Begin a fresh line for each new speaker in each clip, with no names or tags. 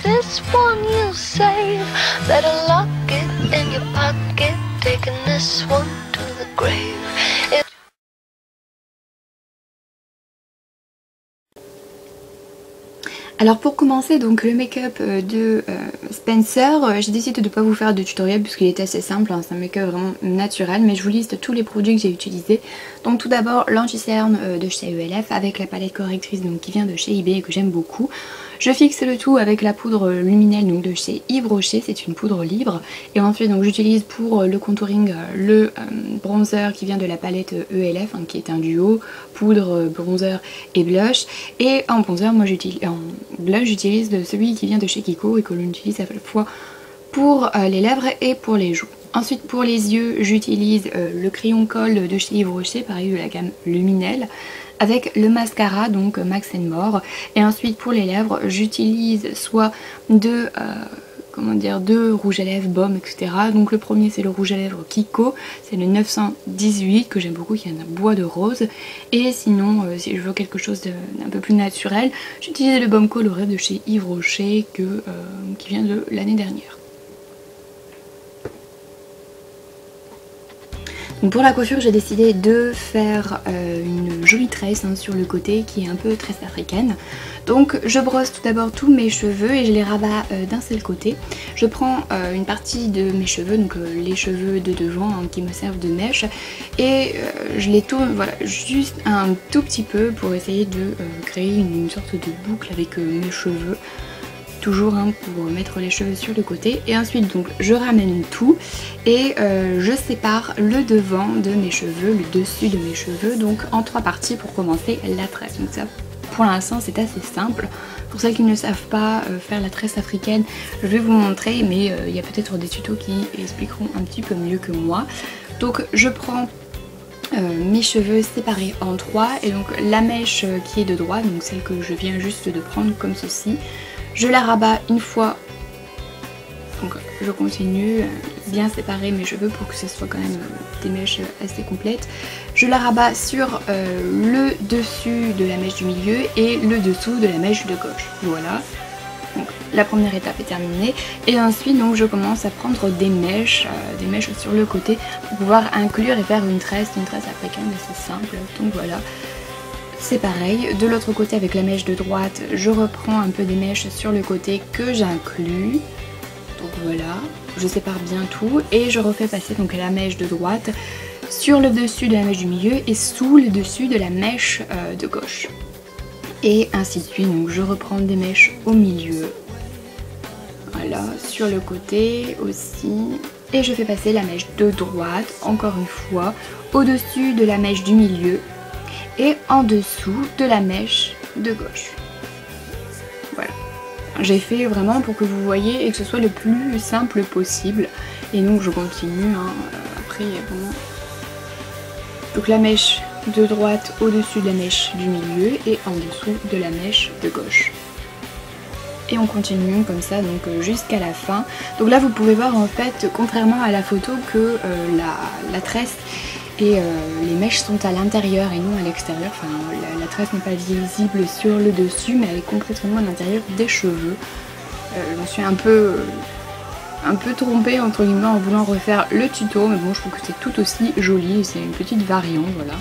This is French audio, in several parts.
this one you'll save. Better lock it in your pocket, taking this one to the grave.
Alors pour commencer donc le make-up de Spencer, j'ai décidé de ne pas vous faire de tutoriel puisqu'il est assez simple, hein, c'est un make-up vraiment naturel, mais je vous liste tous les produits que j'ai utilisés. Donc tout d'abord l'anti-cerne de chez ELF avec la palette correctrice donc, qui vient de chez eBay et que j'aime beaucoup. Je fixe le tout avec la poudre luminelle donc, de chez Yves Rocher, c'est une poudre libre. Et ensuite donc j'utilise pour le contouring le bronzer qui vient de la palette ELF, hein, qui est un duo, poudre, bronzer et blush. Et en bronzer, moi j'utilise, en blush j'utilise celui qui vient de chez Kiko et que l'on utilise à la fois pour les lèvres et pour les joues. Ensuite pour les yeux j'utilise le crayon colle de chez Yves Rocher, pareil de la gamme luminelle, avec le mascara donc Max & More. Et ensuite pour les lèvres j'utilise soit deux rouges à lèvres baume, etc. Donc le premier c'est le rouge à lèvres Kiko, c'est le 918 que j'aime beaucoup, qui a un bois de rose. Et sinon si je veux quelque chose d'un peu plus naturel, j'utilise le baume coloré de chez Yves Rocher qui vient de l'année dernière. Donc pour la coiffure j'ai décidé de faire une jolie tresse hein, sur le côté qui est un peu tresse africaine. Donc je brosse tout d'abord tous mes cheveux et je les rabats d'un seul côté. Je prends une partie de mes cheveux, donc les cheveux de devant hein, qui me servent de mèche, et je les tourne voilà, juste un tout petit peu pour essayer de créer une sorte de boucle avec mes cheveux. Toujours hein, pour mettre les cheveux sur le côté. Et ensuite donc je ramène tout et je sépare le devant de mes cheveux, le dessus de mes cheveux, donc en trois parties pour commencer la tresse. Donc ça pour l'instant c'est assez simple. Pour celles qui ne savent pas faire la tresse africaine, je vais vous montrer, mais il y a peut-être des tutos qui expliqueront un petit peu mieux que moi. Donc je prends mes cheveux séparés en trois, et donc la mèche qui est de droite, donc celle que je viens juste de prendre comme ceci, je la rabats une fois, donc je continue bien séparer mes cheveux pour que ce soit quand même des mèches assez complètes. Je la rabats sur le dessus de la mèche du milieu et le dessous de la mèche de gauche. Voilà, donc la première étape est terminée. Et ensuite donc je commence à prendre des mèches sur le côté pour pouvoir inclure et faire une tresse africaine assez simple. Donc voilà. C'est pareil, de l'autre côté avec la mèche de droite, je reprends un peu des mèches sur le côté que j'inclus. Donc voilà, je sépare bien tout et je refais passer donc la mèche de droite sur le dessus de la mèche du milieu et sous le dessus de la mèche de gauche. Et ainsi de suite, donc je reprends des mèches au milieu. Voilà, sur le côté aussi. Et je fais passer la mèche de droite, encore une fois, au-dessus de la mèche du milieu et en dessous de la mèche de gauche. Voilà. J'ai fait vraiment pour que vous voyez et que ce soit le plus simple possible. Et donc je continue, hein. Après il y a vraiment... Donc la mèche de droite au-dessus de la mèche du milieu et en dessous de la mèche de gauche. Et on continue comme ça donc jusqu'à la fin. Donc là vous pouvez voir en fait, contrairement à la photo, que la tresse et les mèches sont à l'intérieur et non à l'extérieur. Enfin la tresse n'est pas visible sur le dessus, mais elle est complètement à l'intérieur des cheveux. Je me suis un peu trompée entre guillemets en voulant refaire le tuto, mais bon je trouve que c'est tout aussi joli, c'est une petite variante, voilà.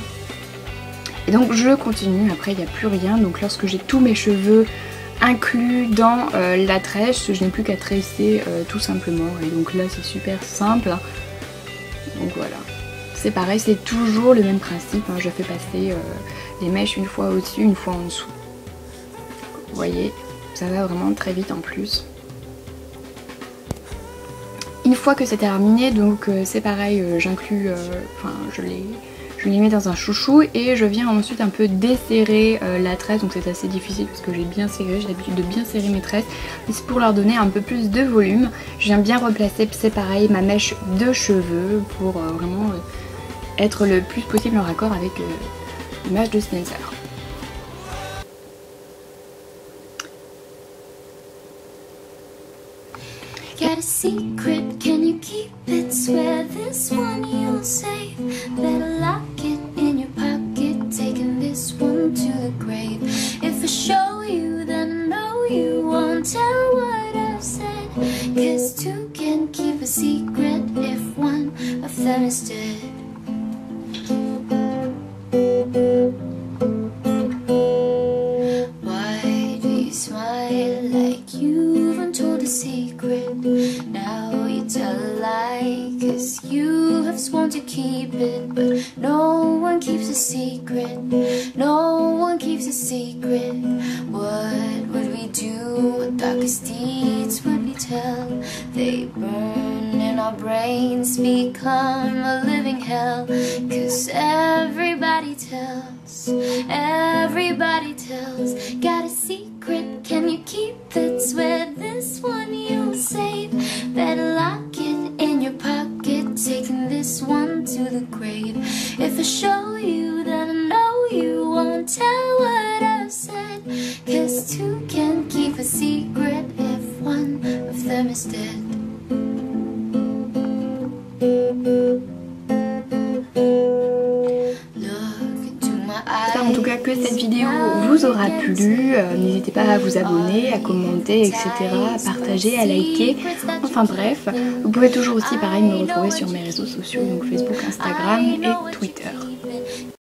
Et donc je continue, après il n'y a plus rien. Donc lorsque j'ai tous mes cheveux inclus dans la tresse, je n'ai plus qu'à tresser tout simplement. Et donc là c'est super simple. Donc voilà. C'est pareil, c'est toujours le même principe, hein. Je fais passer les mèches une fois au-dessus, une fois en dessous. Vous voyez, ça va vraiment très vite en plus. Une fois que c'est terminé, donc c'est pareil, j'inclus, je les mets dans un chouchou et je viens ensuite un peu desserrer la tresse. Donc c'est assez difficile parce que j'ai bien serré, j'ai l'habitude de bien serrer mes tresses, mais c'est pour leur donner un peu plus de volume. Je viens bien replacer, c'est pareil, ma mèche de cheveux pour vraiment être le plus possible en raccord avec l'image de Spencer.
Got a secret, can you keep it? Swear this one you'll save. Better lock it in your pocket, taking this one to the grave. If I show you, then I know you won't tell what a secret if one of them is dead? Why do you smile like you've untold a secret? Now you tell a lie, 'cause you have sworn to keep it. But no one keeps a secret, no one keeps a secret. What would we do? What darkest deeds would we tell? They burn in our brains, become a living hell. 'Cause everybody tells, everybody tells. Got a secret, can you keep it? Swear this one you'll save. Better lock it in your pocket, taking this one to the grave. If I show you, then I know you won't tell what I've said. 'Cause two can't keep a secret if one of them is dead.
J'espère en tout cas que cette vidéo vous aura plu. N'hésitez pas à vous abonner, à commenter, etc. à partager, à liker. Enfin bref, vous pouvez toujours aussi pareil me retrouver sur mes réseaux sociaux, donc Facebook, Instagram et Twitter.